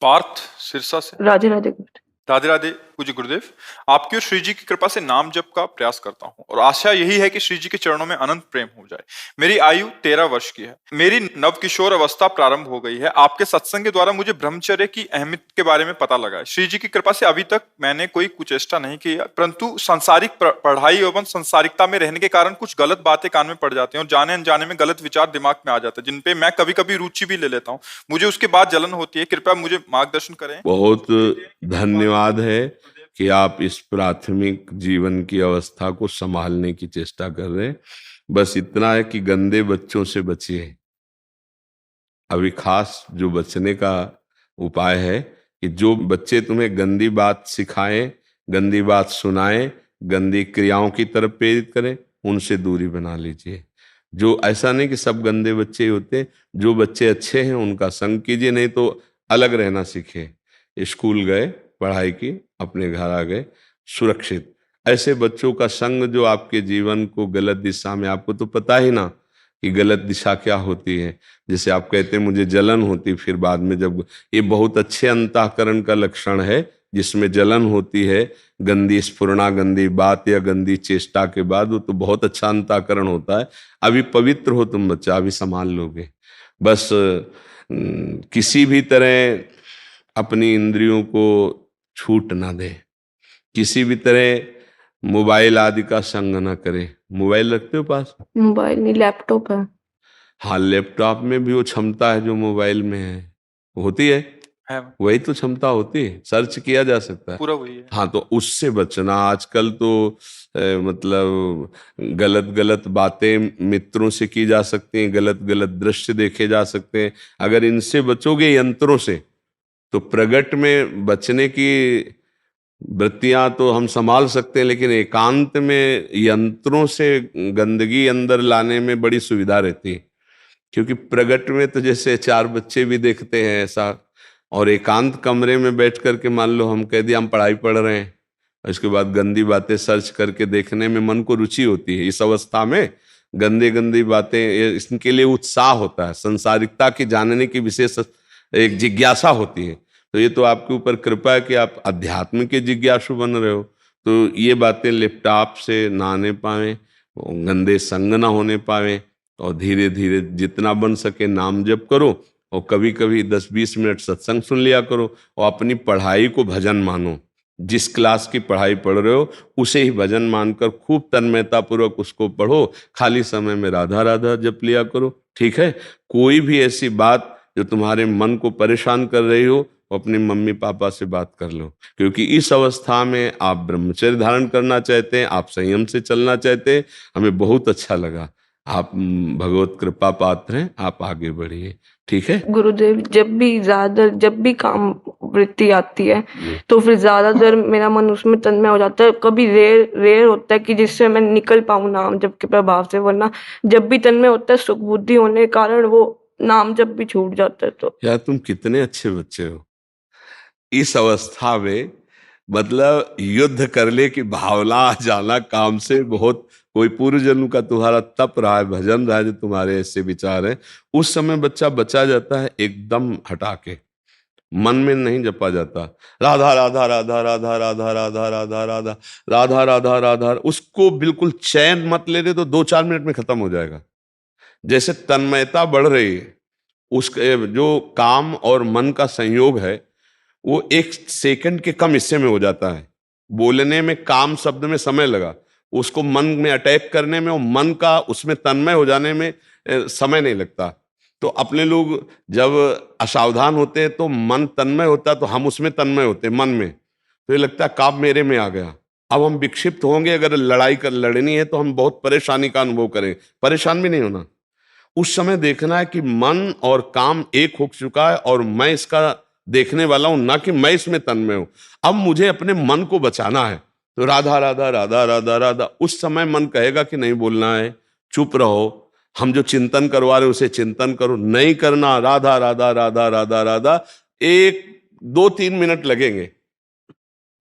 पार्थ सिरसा से। राधे राधे गुरुदेव। राधे राधे पूज्य गुरुदेव। आपकी और श्री जी की कृपा से नाम जप का प्रयास करता हूँ और आशा यही है कि श्री जी के चरणों में अनंत प्रेम हो जाए। मेरी आयु 13 वर्ष की है। मेरी नव किशोर अवस्था प्रारंभ हो गई है। आपके सत्संग के द्वारा मुझे ब्रह्मचर्य की अहमियत के बारे में पता लगा है। श्री जी की कृपा से अभी तक मैंने कोई कुचेष्टा नहीं की है, परंतु सांसारिक पढ़ाई एवं संसारिकता में रहने के कारण कुछ गलत बातें कान में पड़ जाती हैं और जाने अनजाने में गलत विचार दिमाग में आ जाते हैं, जिनपे मैं कभी कभी रुचि भी ले लेता हूँ। मुझे उसके बाद जलन होती है। कृपया मुझे मार्गदर्शन करें। बहुत धन्यवाद है कि आप इस प्राथमिक जीवन की अवस्था को संभालने की चेष्टा कर रहे हैं। बस इतना है कि गंदे बच्चों से बचिए। अभी खास जो बचने का उपाय है कि जो बच्चे तुम्हें गंदी बात सिखाएं, गंदी बात सुनाएं, गंदी क्रियाओं की तरफ प्रेरित करें, उनसे दूरी बना लीजिए। जो ऐसा नहीं कि सब गंदे बच्चे ही होते, जो बच्चे अच्छे हैं उनका संग कीजिए, नहीं तो अलग रहना सीखे। स्कूल गए, पढ़ाई की, अपने घर आ गए सुरक्षित। ऐसे बच्चों का संग जो आपके जीवन को गलत दिशा में, आपको तो पता ही ना कि गलत दिशा क्या होती है। जैसे आप कहते हैं मुझे जलन होती, फिर बाद में जब, ये बहुत अच्छे अंतःकरण का लक्षण है जिसमें जलन होती है, गंदी स्फुरणा, गंदी बात या गंदी चेष्टा के बाद, वो तो बहुत अच्छा अंतःकरण होता है। अभी पवित्र हो तुम बच्चा, अभी संभाल लोगे। बस किसी भी तरह अपनी इंद्रियों को छूट ना दे, किसी भी तरह मोबाइल आदि का संग ना करे। मोबाइल रखते हो पास? मोबाइल नहीं, लैपटॉप है। हाँ, लैपटॉप में भी वो क्षमता है जो मोबाइल में है, होती है वही तो क्षमता होती है, सर्च किया जा सकता है, पूरा वही है। हाँ, तो उससे बचना। आजकल तो मतलब गलत गलत बातें मित्रों से की जा सकती हैं, गलत गलत दृश्य देखे जा सकते हैं। अगर इनसे बचोगे यंत्रों से, तो प्रगट में बचने की वृत्तियां तो हम संभाल सकते हैं, लेकिन एकांत में यंत्रों से गंदगी अंदर लाने में बड़ी सुविधा रहती है। क्योंकि प्रगट में तो जैसे चार बच्चे भी देखते हैं ऐसा, और एकांत कमरे में बैठ करके मान लो हम कह दिया हम पढ़ाई पढ़ रहे हैं, उसके बाद गंदी बातें सर्च करके देखने में मन को रुचि होती है। इस अवस्था में गंदी गंदी बातें, इसके लिए उत्साह होता है, संसारिकता की जानने की विशेष एक जिज्ञासा होती है। तो ये तो आपके ऊपर कृपा है कि आप अध्यात्म के जिज्ञासु बन रहे हो। तो ये बातें लैपटॉप से ना आने पाए, गंदे संग ना होने पाए, और धीरे धीरे जितना बन सके नाम जप करो, और कभी कभी 10-20 मिनट सत्संग सुन लिया करो, और अपनी पढ़ाई को भजन मानो। जिस क्लास की पढ़ाई पढ़ रहे हो उसे ही भजन मानकर खूब तन्मयता पूर्वक उसको पढ़ो। खाली समय में राधा राधा जप लिया करो, ठीक है। कोई भी ऐसी बात जो तुम्हारे मन को परेशान कर रही हो, अपने मम्मी पापा से बात कर लो। क्योंकि इस अवस्था में आप ब्रह्मचर्य धारण करना चाहते हैं, आप संयम से चलना चाहते हैं। हमें बहुत अच्छा लगा, आप भगवत कृपा पात्र हैं, आप आगे बढ़िए, ठीक है। गुरुदेव, जब भी काम वृत्ति आती है तो फिर ज्यादातर मेरा मन उसमें तन्मय हो जाता है। कभी रेयर रेयर होता है कि जिससे मैं निकल पाऊं नाम जप के प्रभाव से, वरना जब भी तन्मय होता है सुख बुद्धि होने के कारण वो नाम जप भी छूट जाता है। तो यार तुम कितने अच्छे बच्चे हो। इस अवस्था में मतलब युद्ध करने की भावना आ जाना काम से, बहुत कोई पूर्व जन्म का तुम्हारा तप रहा है, भजन रहा है, जो तुम्हारे ऐसे विचार हैं, उस समय बच्चा बचा जाता है एकदम हटा के। मन में नहीं जपा जाता राधा राधा राधा राधा राधा राधा राधा राधा राधा राधा राधा, उसको बिल्कुल चैन मत ले दे तो 2-4 मिनट में खत्म हो जाएगा। जैसे तन्मयता बढ़ रही है, उसके जो काम और मन का संयोग है वो 1 सेकंड के कम हिस्से में हो जाता है। बोलने में काम शब्द में समय लगा, उसको मन में अटैक करने में और मन का उसमें तन्मय हो जाने में समय नहीं लगता। तो अपने लोग जब असावधान होते हैं तो मन तन्मय होता है, तो हम उसमें तन्मय होते हैं मन में, तो ये लगता है काम मेरे में आ गया। अब हम विक्षिप्त होंगे, अगर लड़नी है तो हम बहुत परेशानी का अनुभव करें। परेशान भी नहीं होना, उस समय देखना है कि मन और काम एक हो चुका है और मैं इसका देखने वाला हूं, ना कि मैं इसमें तन्मय हूं। अब मुझे अपने मन को बचाना है, तो राधा राधा राधा राधा राधा। उस समय मन कहेगा कि नहीं बोलना है, चुप रहो, हम जो चिंतन करवा रहे उसे चिंतन करो, नहीं करना, राधा राधा राधा राधा राधा। 1-2-3 मिनट लगेंगे,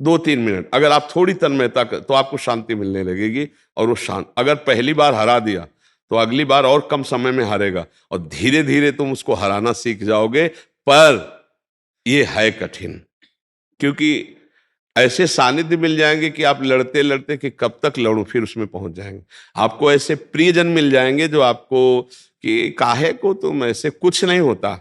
2-3 मिनट अगर आप थोड़ी तन्मयता कर तो आपको शांति मिलने लगेगी। और वो शांत, अगर पहली बार हरा दिया तो अगली बार और कम समय में हारेगा, और धीरे धीरे तुम उसको हराना सीख जाओगे। पर ये है कठिन, क्योंकि ऐसे सानिध्य मिल जाएंगे कि आप लड़ते लड़ते कि कब तक लड़ूं, फिर उसमें पहुंच जाएंगे। आपको ऐसे प्रियजन मिल जाएंगे जो आपको कि काहे को तुम ऐसे, कुछ नहीं होता।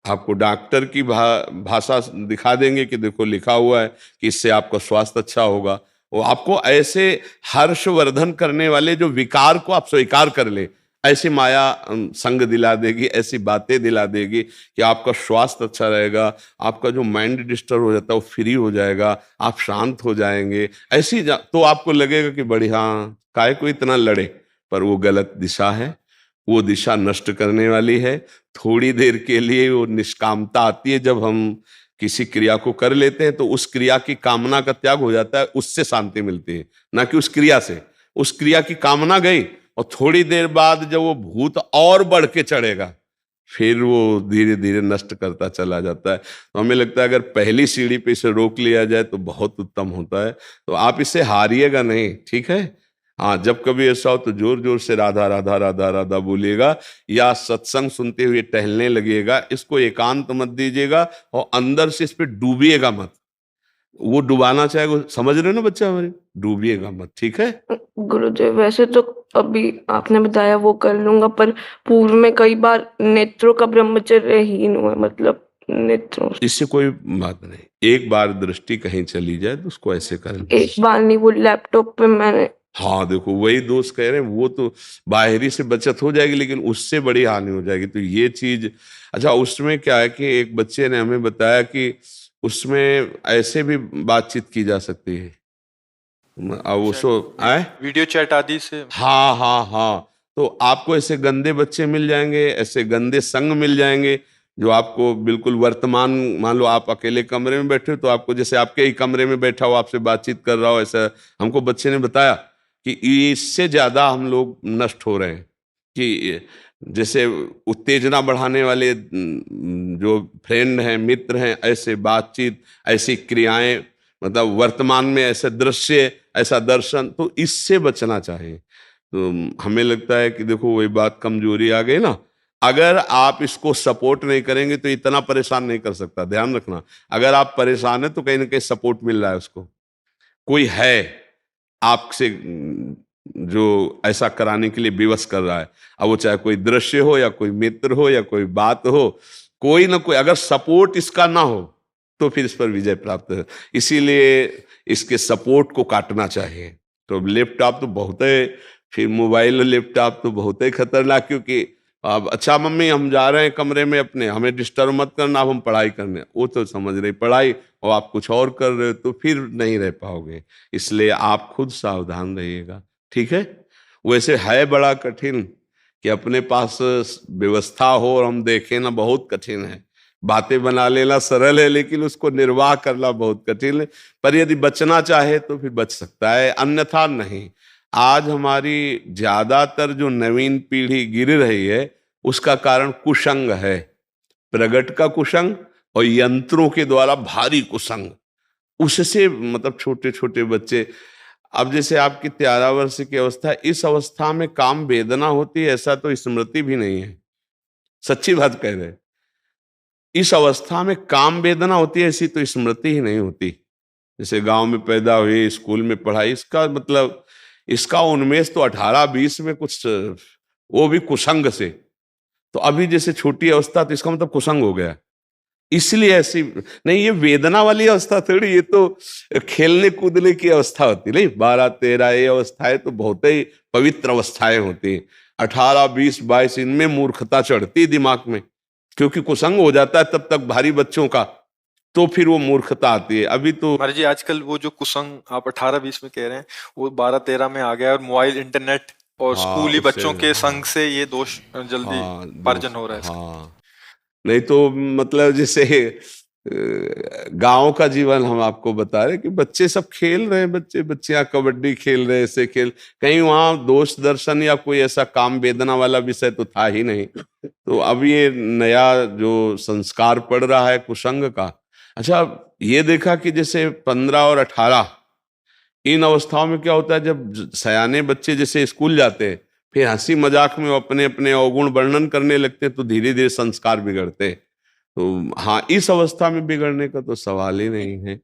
आपको डॉक्टर की भाषा दिखा देंगे कि देखो लिखा हुआ है कि इससे आपका स्वास्थ्य अच्छा होगा। वो आपको ऐसे हर्षवर्धन करने वाले जो विकार को आप स्वीकार कर ले, ऐसी माया संग दिला देगी, ऐसी बातें दिला देगी कि आपका स्वास्थ्य अच्छा रहेगा, आपका जो माइंड डिस्टर्ब हो जाता है वो फ्री हो जाएगा, आप शांत हो जाएंगे। तो आपको लगेगा कि बड़ी, हाँ काहे को इतना लड़े, पर वो गलत दिशा है, वो दिशा नष्ट करने वाली है। थोड़ी देर के लिए वो निष्कामता आती है, जब हम किसी क्रिया को कर लेते हैं तो उस क्रिया की कामना का त्याग हो जाता है, उससे शांति मिलती है, ना कि उस क्रिया से। उस क्रिया की कामना गई और थोड़ी देर बाद जब वो भूत और बढ़ के चढ़ेगा, फिर वो धीरे धीरे नष्ट करता चला जाता है। तो हमें लगता है अगर पहली सीढ़ी पे इसे रोक लिया जाए तो बहुत उत्तम होता है। तो आप इसे हारिएगा नहीं, ठीक है। हाँ, जब कभी ऐसा हो तो जोर जोर से राधा राधा राधा राधा बोलिएगा, या सत्संग सुनते हुए टहलने लगिएगा। इसको एकांत मत दीजिएगा और अंदर से इस पे डूबिएगा मत। वो डुबाना चाहेगा, समझ रहे हो ना बच्चा हमारे, डूबिएगा मत, ठीक है। गुरुदेव, वैसे तो अभी आपने बताया वो कर लूंगा, पर पूर्व में कई बार नेत्रों का ब्रह्मचर्यहीन हुआ, मतलब नेत्रों इससे कोई बात नहीं, एक बार दृष्टि कहीं चली जाए तो उसको ऐसे कर। एक बार नहीं, वो लैपटॉप पे मैंने। हाँ देखो, वही दोस्त कह रहे हैं, वो तो बाहरी से बचत हो जाएगी लेकिन उससे बड़ी हानि हो जाएगी। तो ये चीज, अच्छा उसमें क्या है कि एक बच्चे ने हमें बताया कि उसमें ऐसे भी बातचीत की जा सकती है। अब उसको आए वीडियो चैट आदि से। हाँ हाँ हाँ, तो आपको ऐसे गंदे बच्चे मिल जाएंगे, ऐसे गंदे संग मिल जाएंगे जो आपको बिल्कुल वर्तमान, मान लो आप अकेले कमरे में बैठे हो तो आपको जैसे आपके ही कमरे में बैठा हो आपसे बातचीत कर रहा हो, ऐसा हमको बच्चे ने बताया कि इससे ज्यादा हम लोग नष्ट हो रहे हैं। कि जैसे उत्तेजना बढ़ाने वाले जो फ्रेंड हैं, मित्र हैं, ऐसे बातचीत, ऐसी क्रियाएं, मतलब वर्तमान में ऐसे दृश्य, ऐसा दर्शन, तो इससे बचना चाहिए। तो हमें लगता है कि देखो वही बात, कमजोरी आ गई ना। अगर आप इसको सपोर्ट नहीं करेंगे तो इतना परेशान नहीं कर सकता, ध्यान रखना। अगर आप परेशान है तो कहीं ना कहीं सपोर्ट मिल रहा है उसको, कोई है आपसे जो ऐसा कराने के लिए विवश कर रहा है। अब वो चाहे कोई दृश्य हो या कोई मित्र हो या कोई बात हो, कोई ना कोई, अगर सपोर्ट इसका ना हो तो फिर इस पर विजय प्राप्त है। इसीलिए इसके सपोर्ट को काटना चाहिए। तो लैपटॉप तो बहुत है, फिर मोबाइल और लैपटॉप तो बहुत ही खतरनाक, क्योंकि अब अच्छा मम्मी हम जा रहे हैं कमरे में अपने, हमें डिस्टर्ब मत करना, अब हम पढ़ाई करने, वो तो समझ रही पढ़ाई और आप कुछ और कर रहे हो, तो फिर नहीं रह पाओगे। इसलिए आप खुद सावधान रहिएगा, ठीक है। वैसे है बड़ा कठिन कि अपने पास व्यवस्था हो और हम देखें ना, बहुत कठिन है। बातें बना लेना सरल है लेकिन उसको निर्वाह करना बहुत कठिन है। पर यदि बचना चाहे तो फिर बच सकता है, अन्यथा नहीं। आज हमारी ज्यादातर जो नवीन पीढ़ी गिर रही है उसका कारण कुसंग है, प्रगट का कुसंग और यंत्रों के द्वारा भारी कुसंग। उससे मतलब छोटे छोटे बच्चे, अब जैसे आपकी 13 वर्ष की अवस्था, इस अवस्था में काम वेदना होती है ऐसा तो स्मृति भी नहीं है, सच्ची बात कह रहे हैं। इस अवस्था में काम वेदना होती है ऐसी तो स्मृति ही नहीं होती। जैसे गांव में पैदा हुई, स्कूल में पढ़ाई, इसका मतलब इसका उन्मेष तो 18-20 में कुछ, वो भी कुसंग से। तो अभी जैसे छोटी अवस्था तो इसका मतलब कुसंग हो गया, इसलिए ऐसी नहीं। ये वेदना वाली अवस्था थोड़ी, ये तो खेलने कूदने की अवस्था होती नहीं। 12-13 ये अवस्थाएं तो बहुत ही पवित्र अवस्थाएं होती हैं। 18-20-22 इनमें मूर्खता चढ़ती दिमाग में, क्योंकि कुसंग हो जाता है तब तक भारी बच्चों का, तो फिर वो मूर्खता आती है। अभी तो महाराज जी आजकल वो जो कुसंग आप 18-20 में कह रहे हैं वो 12-13 में आ गया है, और मोबाइल, इंटरनेट और हाँ स्कूली उससे, बच्चों के हाँ संग से ये दोष जल्दी हाँ पार्जन हो रहा है इसका। हाँ, नहीं तो मतलब जैसे गांव का जीवन हम आपको बता रहे कि बच्चे सब खेल रहे हैं, बच्चे बच्चियां कबड्डी खेल रहे हैं, ऐसे खेल, कहीं वहां दोष दर्शन या कोई ऐसा काम वेदना वाला विषय तो था ही नहीं। तो अब ये नया जो संस्कार पड़ रहा है कुसंग का। अच्छा, ये देखा कि जैसे 15 और 18 इन अवस्थाओं में क्या होता है, जब सयाने बच्चे जैसे स्कूल जाते हैं फिर हंसी मजाक में अपने अपने अवगुण वर्णन करने लगते हैं, तो धीरे धीरे संस्कार बिगड़ते हैं। तो हाँ, इस अवस्था में बिगड़ने का तो सवाल ही नहीं है।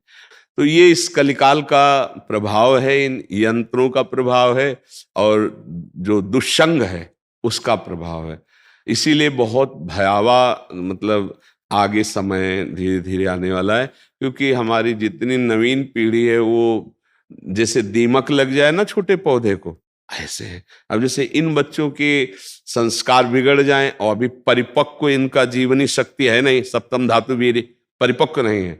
तो ये इस कलिकाल का प्रभाव है, इन यंत्रों का प्रभाव है, और जो दुष्संग है उसका प्रभाव है। इसीलिए बहुत भयावह मतलब आगे समय धीरे धीरे आने वाला है, क्योंकि हमारी जितनी नवीन पीढ़ी है वो जैसे दीमक लग जाए ना छोटे पौधे को, ऐसे है। अब जैसे इन बच्चों के संस्कार बिगड़ जाएं और अभी परिपक्व इनका जीवनी शक्ति है नहीं, सप्तम धातु वीर्य परिपक्व नहीं है,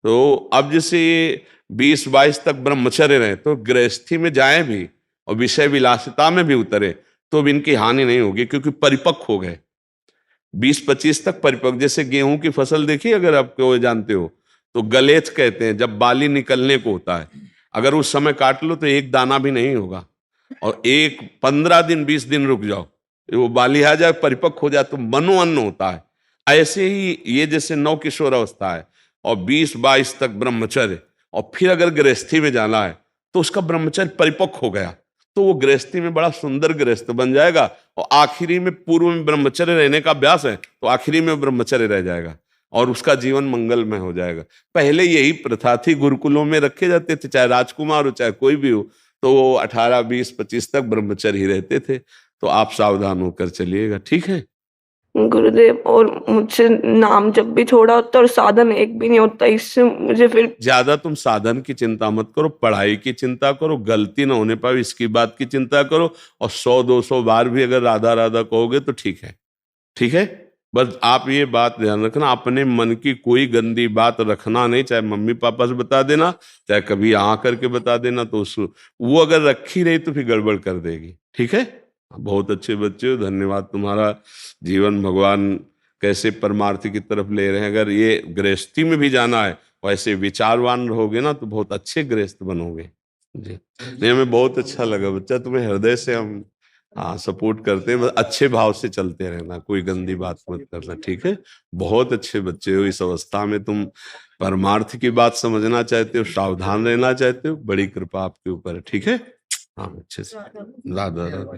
तो अब जैसे ये 20-22 तक ब्रह्मचर्य रहे तो गृहस्थी में जाए भी और विषय विलासिता में भी उतरे तो भी इनकी हानि नहीं होगी, क्योंकि परिपक्व हो गए 20-25 तक परिपक्व। जैसे गेहूं की फसल देखिए, अगर आप को जानते हो, तो गलेच कहते हैं, जब बाली निकलने को होता है, अगर उस समय काट लो तो एक दाना भी नहीं होगा, और 15 दिन 20 दिन रुक जाओ, वो बाली आ जाए परिपक्व हो जाए तो मनोअन्न होता है। ऐसे ही ये जैसे नव किशोर अवस्था है और 20-22 तक ब्रह्मचर्य, और फिर अगर गृहस्थी में जाना है तो उसका ब्रह्मचर्य परिपक्व हो गया तो वो गृहस्थी में बड़ा सुंदर गृहस्थ बन जाएगा, और आखिरी में पूर्व में ब्रह्मचर्य रहने का अभ्यास है तो आखिरी में ब्रह्मचर्य रह जाएगा और उसका जीवन मंगलमय हो जाएगा। पहले यही प्रथा थी, गुरुकुलों में रखे जाते थे, चाहे राजकुमार हो चाहे कोई भी हो, तो वो 18, 20, 25 तक ब्रह्मचर्य ही रहते थे। तो आप सावधान होकर चलिएगा, ठीक है। गुरुदेव, और मुझसे नाम जब भी छोड़ा होता है और साधन एक भी नहीं होता, इससे मुझे फिर ज्यादा तुम साधन की चिंता मत करो, पढ़ाई की चिंता करो, गलती ना होने पाए इसकी बात की चिंता करो, और 100-200 बार भी अगर राधा राधा कहोगे तो ठीक है, ठीक है। बस आप ये बात ध्यान रखना, अपने मन की कोई गंदी बात रखना नहीं, चाहे मम्मी पापा से बता देना, चाहे कभी यहाँ करके बता देना, तो वो अगर रखी रही तो फिर गड़बड़ कर देगी, ठीक है। बहुत अच्छे बच्चे हो, धन्यवाद तुम्हारा। जीवन भगवान कैसे परमार्थ की तरफ ले रहे हैं। अगर ये गृहस्थी में भी जाना है, वैसे विचारवान रहोगे ना तो बहुत अच्छे गृहस्थ बनोगे जी। नहीं, हमें बहुत अच्छा लगा बच्चा, तुम्हें हृदय से हम हाँ सपोर्ट करते हैं, बस अच्छे भाव से चलते रहना, कोई गंदी बात मत करना, ठीक है। बहुत अच्छे बच्चे हो, इस अवस्था में तुम परमार्थ की बात समझना चाहते हो, सावधान रहना चाहते हो, बड़ी कृपा आपके ऊपर है, ठीक है। हाँ, अच्छे से राधा राधा।